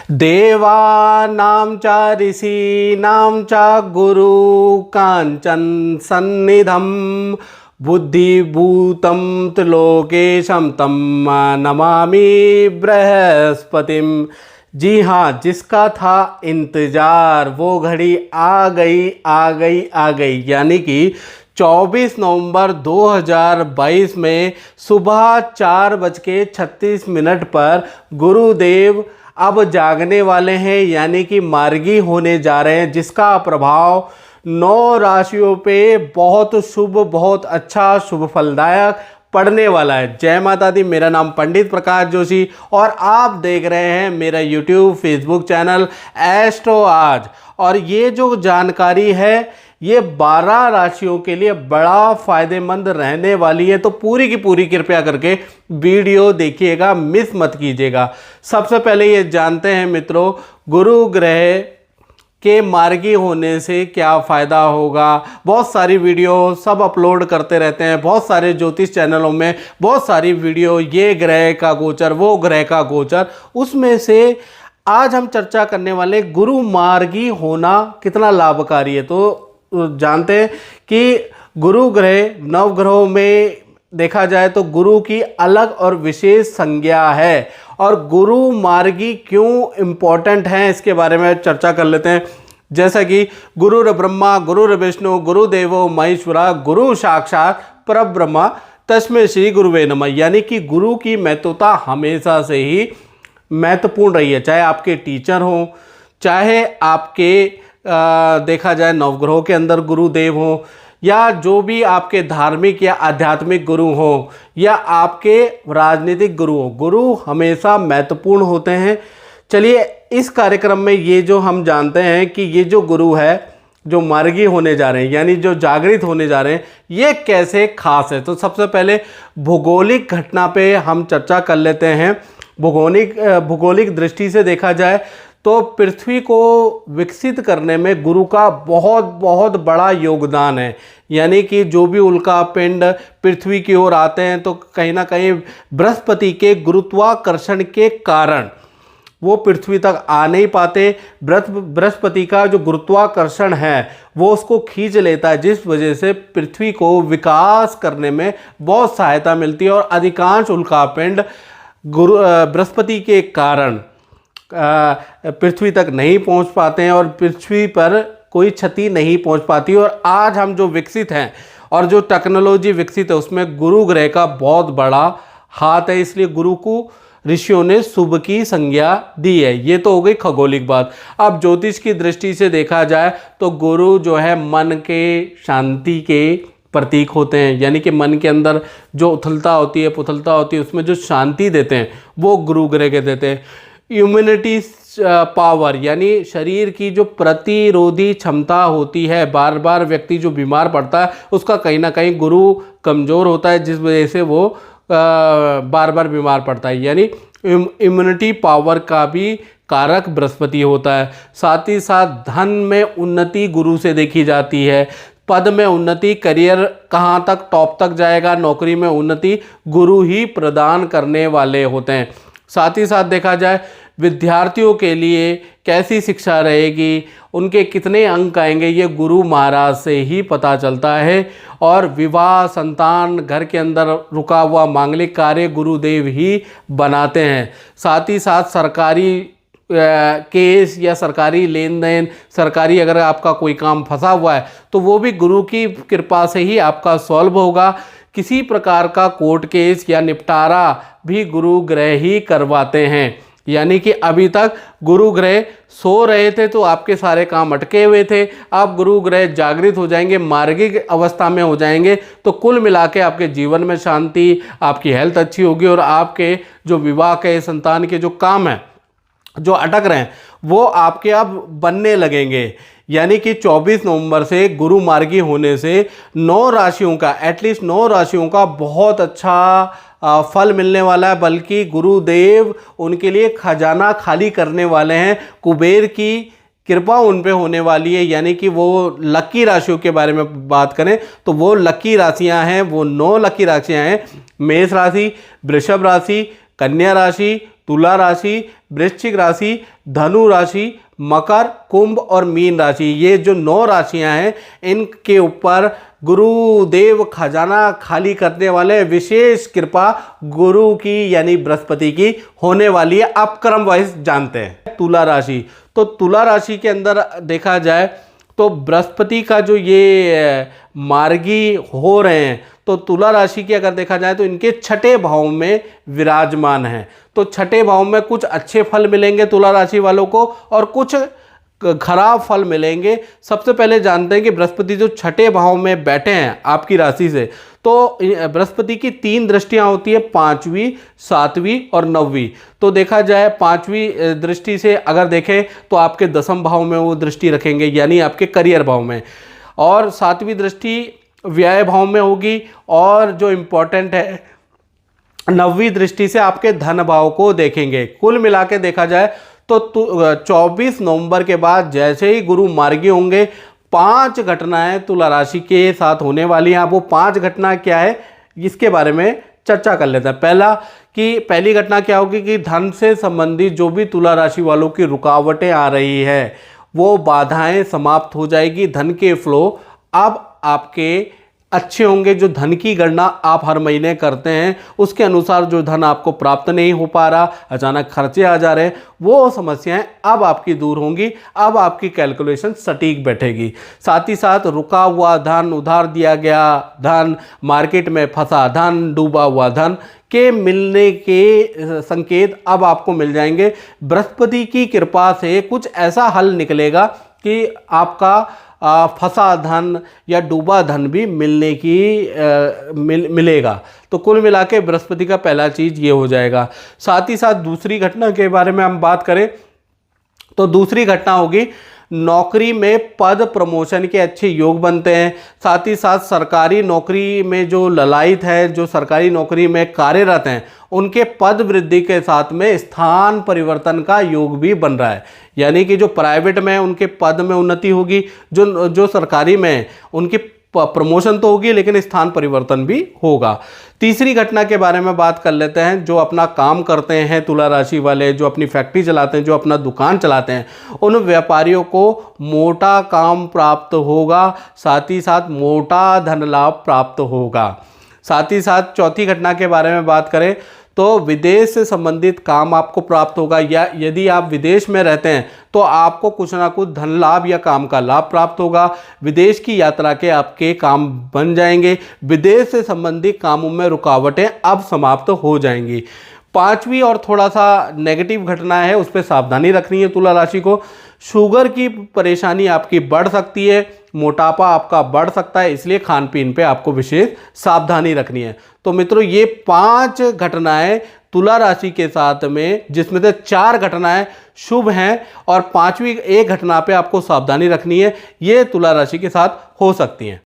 देवानां च ऋषीणां च गुरु कांचन सन्निधं बुद्धिभूतं त्रिलोकेशं तं नमामि बृहस्पतिम। जी हाँ, जिसका था इंतज़ार वो घड़ी आ गई आ गई आ गई। यानी कि 24 नवंबर 2022 में सुबह 4:36 पर गुरुदेव अब जागने वाले हैं, यानी कि मार्गी होने जा रहे हैं, जिसका प्रभाव 9 राशियों पे बहुत शुभ, बहुत अच्छा, शुभ फलदायक पढ़ने वाला है। जय माता दी। मेरा नाम पंडित प्रकाश जोशी और आप देख रहे हैं मेरा यूट्यूब फेसबुक चैनल एस्ट्रो आज। और ये जो जानकारी है ये 12 राशियों के लिए बड़ा फायदेमंद रहने वाली है, तो पूरी की पूरी कृपया करके वीडियो देखिएगा, मिस मत कीजिएगा। सबसे पहले ये जानते हैं मित्रों, गुरु ग्रह के मार्गी होने से क्या फ़ायदा होगा। बहुत सारी वीडियो सब अपलोड करते रहते हैं, बहुत सारे ज्योतिष चैनलों में बहुत सारी वीडियो, ये ग्रह का गोचर, वो ग्रह का गोचर। उसमें से आज हम चर्चा करने वाले गुरु मार्गी होना कितना लाभकारी है। तो जानते हैं कि गुरु ग्रह नवग्रहों में देखा जाए तो गुरु की अलग और विशेष संज्ञा है। और गुरु मार्गी क्यों इम्पोर्टेंट हैं इसके बारे में चर्चा कर लेते हैं। जैसा कि गुरुर ब्रह्मा गुरुर विष्णु गुरुदेवो महेश्वरा गुरु साक्षात परब्रह्म तस्मै श्री गुरुवे नमः। यानी कि गुरु की महत्वता हमेशा से ही महत्वपूर्ण रही है, चाहे आपके टीचर हों, चाहे आपके देखा जाए नवग्रहों के अंदर गुरुदेव हों, या जो भी आपके धार्मिक या आध्यात्मिक गुरु हों, या आपके राजनीतिक गुरु हों, गुरु हमेशा महत्वपूर्ण होते हैं। चलिए इस कार्यक्रम में ये जो हम जानते हैं कि ये जो गुरु है जो मार्गी होने जा रहे हैं, यानी जो जागृत होने जा रहे हैं, ये कैसे खास है। तो सबसे पहले भौगोलिक घटना पे हम चर्चा कर लेते हैं। भौगोलिक दृष्टि से देखा जाए तो पृथ्वी को विकसित करने में गुरु का बहुत बहुत बड़ा योगदान है। यानी कि जो भी उल्का पिंड पृथ्वी की ओर आते हैं तो कहीं ना कहीं बृहस्पति के गुरुत्वाकर्षण के कारण वो पृथ्वी तक आ नहीं पाते। बृहस्पति का जो गुरुत्वाकर्षण है वो उसको खींच लेता है, जिस वजह से पृथ्वी को विकास करने में बहुत सहायता मिलती है। और अधिकांश उल्कापिंड बृहस्पति के कारण पृथ्वी तक नहीं पहुंच पाते हैं और पृथ्वी पर कोई क्षति नहीं पहुंच पाती। और आज हम जो विकसित हैं और जो टेक्नोलॉजी विकसित है उसमें गुरु ग्रह का बहुत बड़ा हाथ है, इसलिए गुरु को ऋषियों ने शुभ की संज्ञा दी है। ये तो हो गई खगोलिक बात। अब ज्योतिष की दृष्टि से देखा जाए तो गुरु जो है मन के शांति के प्रतीक होते हैं। यानी कि मन के अंदर जो उथलता होती है पुथलता होती है उसमें जो शांति देते हैं वो गुरु ग्रह के देते हैं। इम्यूनिटी पावर, यानी शरीर की जो प्रतिरोधी क्षमता होती है, बार बार व्यक्ति जो बीमार पड़ता है उसका कहीं ना कहीं गुरु कमज़ोर होता है, जिस वजह से वो बार बार बीमार पड़ता है। यानी इम्यूनिटी पावर का भी कारक बृहस्पति होता है। साथ ही साथ धन में उन्नति गुरु से देखी जाती है, पद में उन्नति, करियर कहाँ तक टॉप तक जाएगा, नौकरी में उन्नति गुरु ही प्रदान करने वाले होते हैं। साथ ही साथ देखा जाए विद्यार्थियों के लिए कैसी शिक्षा रहेगी, उनके कितने अंक आएंगे, ये गुरु महाराज से ही पता चलता है। और विवाह, संतान, घर के अंदर रुका हुआ मांगलिक कार्य गुरुदेव ही बनाते हैं। साथ ही साथ सरकारी केस या सरकारी लेन देन, सरकारी अगर आपका कोई काम फंसा हुआ है तो वो भी गुरु की कृपा से ही आपका सॉल्व होगा। किसी प्रकार का कोर्ट केस या निपटारा भी गुरु ग्रह ही करवाते हैं। यानी कि अभी तक गुरु ग्रह सो रहे थे तो आपके सारे काम अटके हुए थे, अब गुरु ग्रह जागृत हो जाएंगे, मार्गिक अवस्था में हो जाएंगे, तो कुल मिला के आपके जीवन में शांति, आपकी हेल्थ अच्छी होगी और आपके जो विवाह के, संतान के जो काम हैं जो अटक रहे हैं वो आपके अब बनने लगेंगे। यानी कि 24 नवंबर से गुरु मार्गी होने से 9 राशियों का, एटलीस्ट 9 राशियों का बहुत अच्छा फल मिलने वाला है। बल्कि गुरुदेव उनके लिए खजाना खाली करने वाले हैं, कुबेर की कृपा उन पे होने वाली है। यानी कि वो लकी राशियों के बारे में बात करें तो वो लकी राशियां हैं, वो 9 लकी राशियां हैं। मेष राशि, वृषभ राशि, कन्या राशि, तुला राशि, वृश्चिक राशि, धनु राशि, मकर, कुंभ और मीन राशि, ये जो 9 राशियां हैं इनके ऊपर गुरुदेव खजाना खाली करने वाले, विशेष कृपा गुरु की यानी बृहस्पति की होने वाली है। आप क्रम वाइज जानते हैं। तुला राशि, तो तुला राशि के अंदर देखा जाए तो बृहस्पति का जो ये मार्गी हो रहे हैं, तो तुला राशि की अगर देखा जाए तो इनके छठे भाव में विराजमान है। तो छठे भाव में कुछ अच्छे फल मिलेंगे तुला राशि वालों को और कुछ खराब फल मिलेंगे। सबसे पहले जानते हैं कि बृहस्पति जो छठे भाव में बैठे हैं आपकी राशि से, तो बृहस्पति की 3 दृष्टियां होती है, 5वीं, 7वीं और 9वीं। तो देखा जाए 5वीं दृष्टि से अगर देखें तो आपके 10वें भाव में वो दृष्टि रखेंगे यानी आपके करियर भाव में, और 7वीं दृष्टि व्यय भाव में होगी, और जो इम्पोर्टेंट है 9वीं दृष्टि से आपके धन भाव को देखेंगे। कुल मिला के देखा जाए तो 24 नवंबर के बाद जैसे ही गुरु मार्गी होंगे 5 घटनाएं तुला राशि के साथ होने वाली हैं। वो 5 घटना क्या है इसके बारे में चर्चा कर लेते हैं। पहली घटना क्या होगी कि धन से संबंधित जो भी तुला राशि वालों की रुकावटें आ रही है वो बाधाएं समाप्त हो जाएगी। धन के फ्लो अब आपके अच्छे होंगे। जो धन की गणना आप हर महीने करते हैं उसके अनुसार जो धन आपको प्राप्त नहीं हो पा रहा, अचानक खर्चे आ जा रहे हैं, वो समस्याएं अब आपकी दूर होंगी। अब आपकी कैलकुलेशन सटीक बैठेगी। साथ ही साथ रुका हुआ धन, उधार दिया गया धन, मार्केट में फंसा धन, डूबा हुआ धन के मिलने के संकेत अब आपको मिल जाएंगे। बृहस्पति की कृपा से कुछ ऐसा हल निकलेगा कि आपका फंसा धन या डूबा धन भी मिलने की मिलेगा। तो कुल मिला के बृहस्पति का पहला चीज़ ये हो जाएगा। साथ ही साथ दूसरी घटना के बारे में हम बात करें तो दूसरी घटना होगी नौकरी में पद प्रमोशन के अच्छे योग बनते हैं। साथ ही साथ सरकारी नौकरी में जो ललायत है, जो सरकारी नौकरी में कार्यरत हैं, उनके पद वृद्धि के साथ में स्थान परिवर्तन का योग भी बन रहा है। यानी कि जो प्राइवेट में उनके पद में उन्नति होगी, जो सरकारी में उनकी प्रमोशन तो होगी लेकिन स्थान परिवर्तन भी होगा। तीसरी घटना के बारे में बात कर लेते हैं। जो अपना काम करते हैं तुला राशि वाले, जो अपनी फैक्ट्री चलाते हैं, जो अपना दुकान चलाते हैं, उन व्यापारियों को मोटा काम प्राप्त होगा। साथ ही साथ मोटा धन लाभ प्राप्त होगा। साथ ही साथ चौथी घटना के बारे में बात करें तो विदेश से संबंधित काम आपको प्राप्त होगा, या यदि आप विदेश में रहते हैं तो आपको कुछ ना कुछ धन लाभ या काम का लाभ प्राप्त होगा। विदेश की यात्रा के आपके काम बन जाएंगे। विदेश से संबंधित कामों में रुकावटें अब समाप्त हो जाएंगी। 5वीं और थोड़ा सा नेगेटिव घटना है, उस पर सावधानी रखनी है तुला राशि को। शुगर की परेशानी आपकी बढ़ सकती है, मोटापा आपका बढ़ सकता है, इसलिए खान पीन पे आपको विशेष सावधानी रखनी है। तो मित्रों ये 5 घटनाएं तुला राशि के साथ में, जिसमें से 4 घटनाएं शुभ हैं और 5वीं एक घटना पे आपको सावधानी रखनी है, ये तुला राशि के साथ हो सकती हैं।